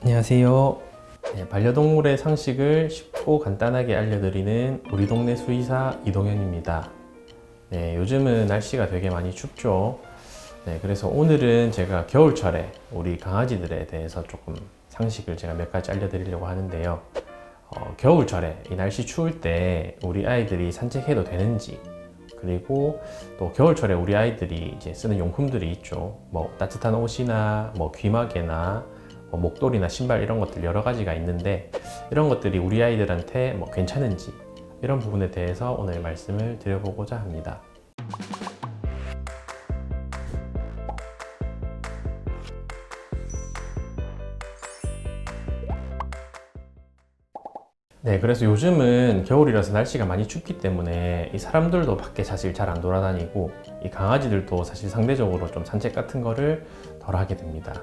안녕하세요. 반려동물의 상식을 쉽고 간단하게 알려드리는 우리 동네 수의사 이동현입니다. 요즘은 날씨가 되게 많이 춥죠. 그래서 오늘은 제가 겨울철에 우리 강아지들에 대해서 조금 상식을 제가 몇 가지 알려드리려고 하는데요. 겨울철에 이 날씨 추울 때 우리 아이들이 산책해도 되는지, 그리고 또 겨울철에 우리 아이들이 이제 쓰는 용품들이 있죠. 뭐 따뜻한 옷이나 뭐 귀마개나 뭐 목도리나 신발 이런 것들 여러 가지가 있는데, 이런 것들이 우리 아이들한테 뭐 괜찮은지, 이런 부분에 대해서 오늘 말씀을 드려보고자 합니다. 그래서 요즘은 겨울이라서 날씨가 많이 춥기 때문에 이 사람들도 밖에 사실 잘 안 돌아다니고, 이 강아지들도 사실 상대적으로 좀 산책 같은 거를 덜 하게 됩니다.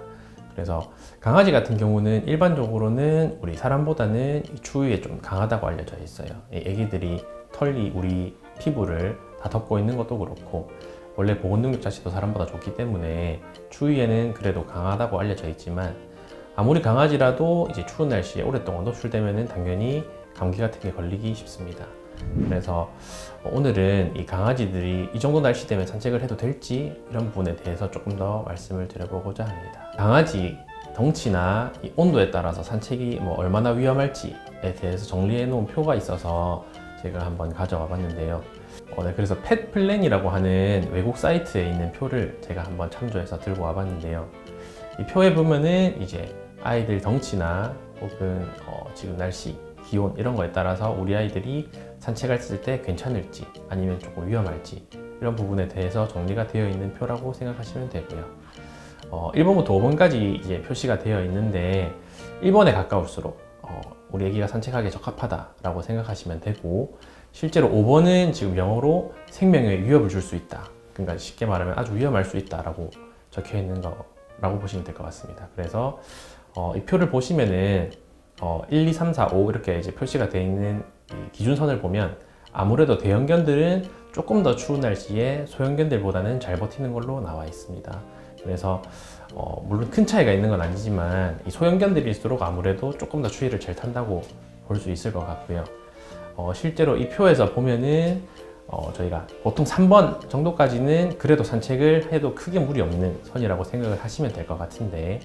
그래서 강아지 같은 경우는 일반적으로는 우리 사람보다는 이 추위에 좀 강하다고 알려져 있어요. 이 애기들이 털이 우리 피부를 다 덮고 있는 것도 그렇고, 원래 보건 능력 자체도 사람보다 좋기 때문에 추위에는 그래도 강하다고 알려져 있지만, 아무리 강아지라도 이제 추운 날씨에 오랫동안 노출되면은 당연히 감기 같은 게 걸리기 쉽습니다. 그래서 오늘은 이 강아지들이 이 정도 날씨 되면 산책을 해도 될지, 이런 부분에 대해서 조금 더 말씀을 드려보고자 합니다. 강아지 덩치나 이 온도에 따라서 산책이 뭐 얼마나 위험할지에 대해서 정리해 놓은 표가 있어서 제가 한번 가져와 봤는데요. 그래서 펫플랜이라고 하는 외국 사이트에 있는 표를 제가 한번 참조해서 들고 와 봤는데요. 이 표에 보면은 이제 아이들 덩치나 혹은 지금 날씨, 기온 이런 거에 따라서 우리 아이들이 산책했을 때 괜찮을지 아니면 조금 위험할지, 이런 부분에 대해서 정리가 되어 있는 표라고 생각하시면 되고요. 1번부터 5번까지 이제 표시가 되어 있는데, 1번에 가까울수록 우리 아기가 산책하기에 적합하다라고 생각하시면 되고, 실제로 5번은 지금 영어로 생명에 위협을 줄 수 있다, 그러니까 쉽게 말하면 아주 위험할 수 있다라고 적혀 있는 거라고 보시면 될 것 같습니다. 그래서 이 표를 보시면은 1, 2, 3, 4, 5 이렇게 이제 표시가 되어 있는 이 기준선을 보면, 아무래도 대형견들은 조금 더 추운 날씨에 소형견들보다는 잘 버티는 걸로 나와 있습니다. 그래서 물론 큰 차이가 있는 건 아니지만, 이 소형견들일수록 아무래도 조금 더 추위를 잘 탄다고 볼 수 있을 것 같고요. 실제로 이 표에서 보면은 저희가 보통 3번 정도까지는 그래도 산책을 해도 크게 무리 없는 선이라고 생각을 하시면 될 것 같은데,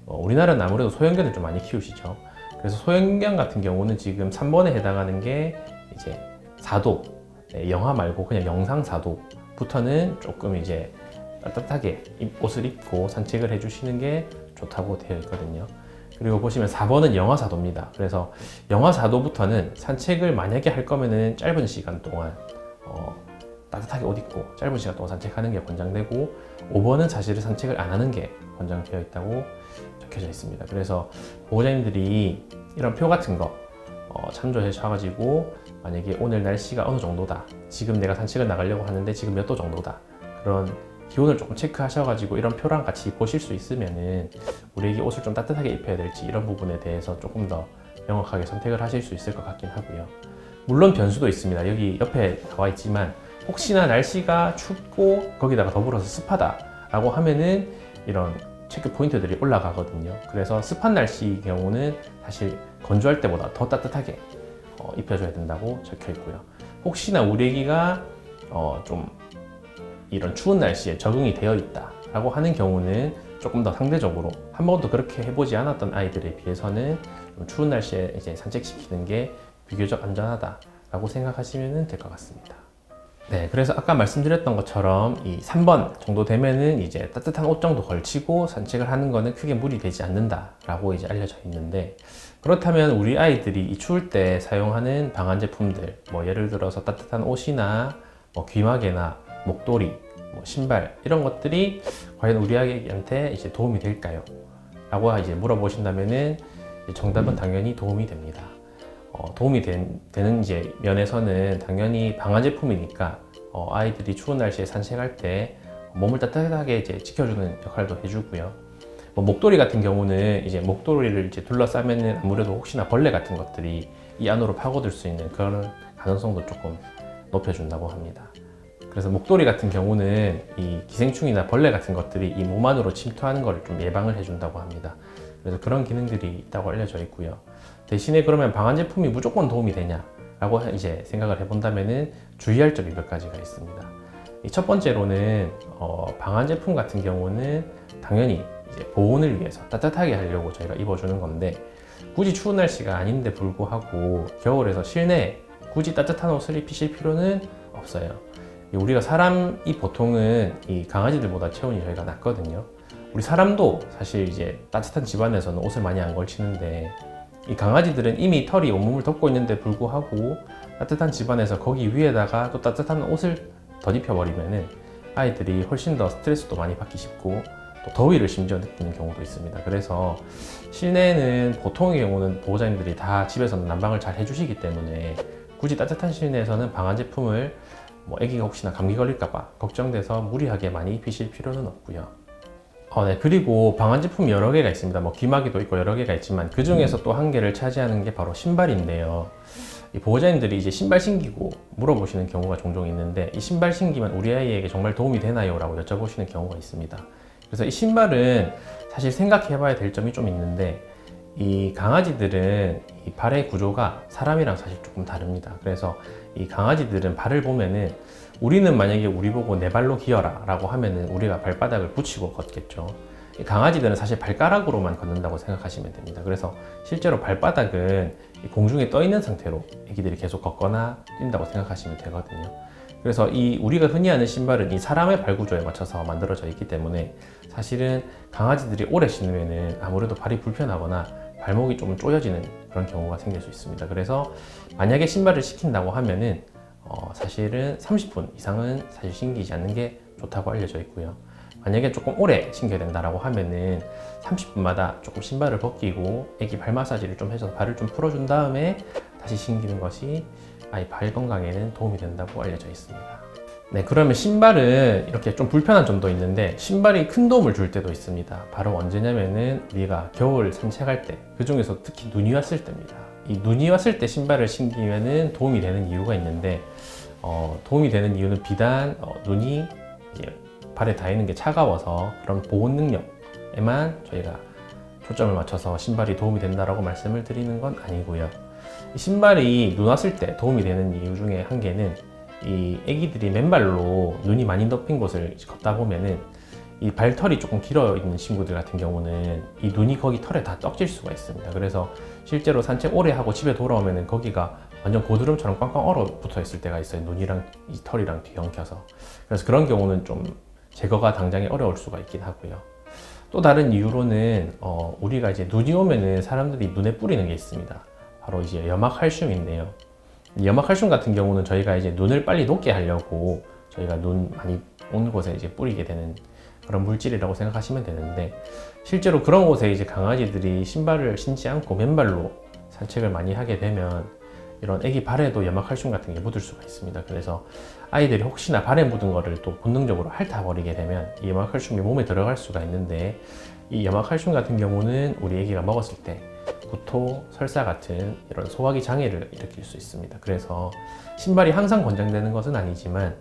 우리나라는 아무래도 소형견을 좀 많이 키우시죠. 그래서 소형견 같은 경우는 지금 3번에 해당하는 게 이제 4도, 영하 말고 그냥 영상 4도부터는 조금 이제 따뜻하게 옷을 입고 산책을 해주시는 게 좋다고 되어 있거든요. 그리고 보시면 4번은 영하 4도입니다. 그래서 영하 4도부터는 산책을 만약에 할 거면은 짧은 시간 동안 따뜻하게 옷 입고 짧은 시간 동안 산책하는 게 권장되고, 5번은 사실은 산책을 안 하는 게 권장되어 있다고 적혀져 있습니다. 그래서 보호자님들이 이런 표 같은 거 참조해 주셔가지고, 만약에 오늘 날씨가 어느 정도다, 지금 내가 산책을 나가려고 하는데 지금 몇 도 정도다, 그런 기온을 조금 체크하셔가지고 이런 표랑 같이 보실 수 있으면은 우리에게 옷을 좀 따뜻하게 입혀야 될지, 이런 부분에 대해서 조금 더 명확하게 선택을 하실 수 있을 것 같긴 하고요. 물론 변수도 있습니다. 여기 옆에 나와 있지만, 혹시나 날씨가 춥고 거기다가 더불어서 습하다라고 하면은 이런 체크 포인트들이 올라가거든요. 그래서 습한 날씨 경우는 사실 건조할 때보다 더 따뜻하게 입혀줘야 된다고 적혀 있고요. 혹시나 우리 애기가 좀 이런 추운 날씨에 적응이 되어 있다라고 하는 경우는 조금 더 상대적으로 한 번도 그렇게 해보지 않았던 아이들에 비해서는 좀 추운 날씨에 이제 산책시키는 게 비교적 안전하다라고 생각하시면 될 것 같습니다. 그래서 아까 말씀드렸던 것처럼 이 3번 정도 되면은 이제 따뜻한 옷 정도 걸치고 산책을 하는 거는 크게 무리되지 않는다라고 이제 알려져 있는데, 그렇다면 우리 아이들이 이 추울 때 사용하는 방한 제품들, 뭐 예를 들어서 따뜻한 옷이나 뭐 귀마개나 목도리, 뭐 신발, 이런 것들이 과연 우리 아이한테 이제 도움이 될까요? 라고 이제 물어보신다면은 정답은 당연히 도움이 됩니다. 도움이 되는 이제 면에서는 당연히 방한 제품이니까 아이들이 추운 날씨에 산책할 때 몸을 따뜻하게 이제 지켜주는 역할도 해주고요. 뭐 목도리 같은 경우는 이제 목도리를 이제 둘러싸면은 아무래도 혹시나 벌레 같은 것들이 이 안으로 파고들 수 있는 그런 가능성도 조금 높여준다고 합니다. 그래서 목도리 같은 경우는 이 기생충이나 벌레 같은 것들이 이 몸 안으로 침투하는 것을 좀 예방을 해준다고 합니다. 그래서 그런 기능들이 있다고 알려져 있고요. 대신에 그러면 방한 제품이 무조건 도움이 되냐라고 이제 생각을 해본다면은 주의할 점이 몇 가지가 있습니다. 첫 번째로는 방한 제품 같은 경우는 당연히 이제 보온을 위해서 따뜻하게 하려고 저희가 입어주는 건데, 굳이 추운 날씨가 아닌데 불구하고 겨울에서 실내에 굳이 따뜻한 옷을 입히실 필요는 없어요. 우리가 사람이 보통은 이 강아지들보다 체온이 저희가 낮거든요. 우리 사람도 사실 이제 따뜻한 집안에서는 옷을 많이 안 걸치는데, 이 강아지들은 이미 털이 온몸을 덮고 있는데 불구하고 따뜻한 집안에서 거기 위에다가 또 따뜻한 옷을 덧입혀버리면은 아이들이 훨씬 더 스트레스도 많이 받기 쉽고 또 더위를 심지어 느끼는 경우도 있습니다. 그래서 실내에는 보통의 경우는 보호자님들이 다 집에서는 난방을 잘 해주시기 때문에 굳이 따뜻한 실내에서는 방한 제품을 아기가 혹시나 감기 걸릴까봐 걱정돼서 무리하게 많이 입히실 필요는 없고요. 네, 그리고 방한 제품이 여러 개가 있습니다. 귀마개도 있고 여러 개가 있지만 그 중에서 또 한 개를 차지하는 게 바로 신발인데요. 이 보호자님들이 이제 신발 신기고 물어보시는 경우가 종종 있는데, 이 신발 신기면 우리 아이에게 정말 도움이 되나요? 라고 여쭤보시는 경우가 있습니다. 그래서 이 신발은 사실 생각해 봐야 될 점이 좀 있는데, 이 강아지들은 이 발의 구조가 사람이랑 사실 조금 다릅니다. 그래서 이 강아지들은 발을 보면은, 우리는 만약에 우리 보고 내 발로 기어라 라고 하면은 우리가 발바닥을 붙이고 걷겠죠. 이 강아지들은 사실 발가락으로만 걷는다고 생각하시면 됩니다. 그래서 실제로 발바닥은 공중에 떠 있는 상태로 애기들이 계속 걷거나 뛴다고 생각하시면 되거든요. 그래서 이 우리가 흔히 아는 신발은 이 사람의 발 구조에 맞춰서 만들어져 있기 때문에 사실은 강아지들이 오래 신으면은 아무래도 발이 불편하거나 발목이 좀 쪼여지는 그런 경우가 생길 수 있습니다. 그래서 만약에 신발을 시킨다고 하면은 사실은 30분 이상은 사실 신기지 않는 게 좋다고 알려져 있고요. 만약에 조금 오래 신겨야 된다라고 하면은 30분마다 조금 신발을 벗기고 애기 발 마사지를 좀 해서 발을 좀 풀어준 다음에 다시 신기는 것이 아이 발 건강에는 도움이 된다고 알려져 있습니다. 네, 그러면 신발은 이렇게 좀 불편한 점도 있는데 신발이 큰 도움을 줄 때도 있습니다. 바로 언제냐면은 우리가 겨울 산책할 때, 그 중에서 특히 눈이 왔을 때입니다. 이 눈이 왔을 때 신발을 신기면은 도움이 되는 이유가 있는데, 도움이 되는 이유는 비단 눈이 발에 닿이는 게 차가워서 그런 보온 능력에만 저희가 초점을 맞춰서 신발이 도움이 된다라고 말씀을 드리는 건 아니고요. 이 신발이 눈 왔을 때 도움이 되는 이유 중에 한 개는, 이 애기들이 맨발로 눈이 많이 덮인 곳을 걷다 보면은 이 발털이 조금 길어 있는 친구들 같은 경우는 이 눈이 거기 털에 다 떡질 수가 있습니다. 그래서 실제로 산책 오래 하고 집에 돌아오면은 거기가 완전 고드름처럼 꽝꽝 얼어붙어 있을 때가 있어요. 눈이랑 이 털이랑 뒤엉켜서. 그래서 그런 경우는 좀 제거가 당장에 어려울 수가 있긴 하고요. 또 다른 이유로는 우리가 이제 눈이 오면은 사람들이 눈에 뿌리는 게 있습니다. 바로 이제 염화칼슘인데요. 염화칼슘 같은 경우는 저희가 이제 눈을 빨리 녹게 하려고 저희가 눈 많이 오는 곳에 이제 뿌리게 되는 그런 물질이라고 생각하시면 되는데, 실제로 그런 곳에 이제 강아지들이 신발을 신지 않고 맨발로 산책을 많이 하게 되면 이런 애기 발에도 염화칼슘 같은 게 묻을 수가 있습니다. 그래서 아이들이 혹시나 발에 묻은 거를 또 본능적으로 핥아버리게 되면 이 염화칼슘이 몸에 들어갈 수가 있는데, 이 염화칼슘 같은 경우는 우리 애기가 먹었을 때 구토, 설사 같은 이런 소화기 장애를 일으킬 수 있습니다. 그래서 신발이 항상 권장되는 것은 아니지만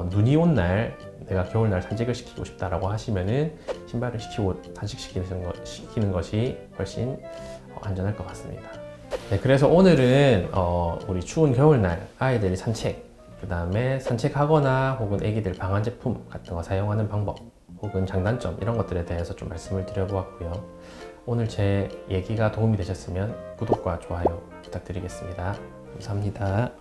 눈이 온 날 내가 겨울날 산책을 시키고 싶다라고 하시면은 신발을 시키고 단식시키는 것이 훨씬 안전할 것 같습니다. 네, 그래서 오늘은 우리 추운 겨울날 아이들이 산책, 그 다음에 산책하거나 혹은 애기들 방한 제품 같은 거 사용하는 방법 혹은 장단점 이런 것들에 대해서 좀 말씀을 드려보았고요. 오늘 제 얘기가 도움이 되셨으면 구독과 좋아요 부탁드리겠습니다. 감사합니다.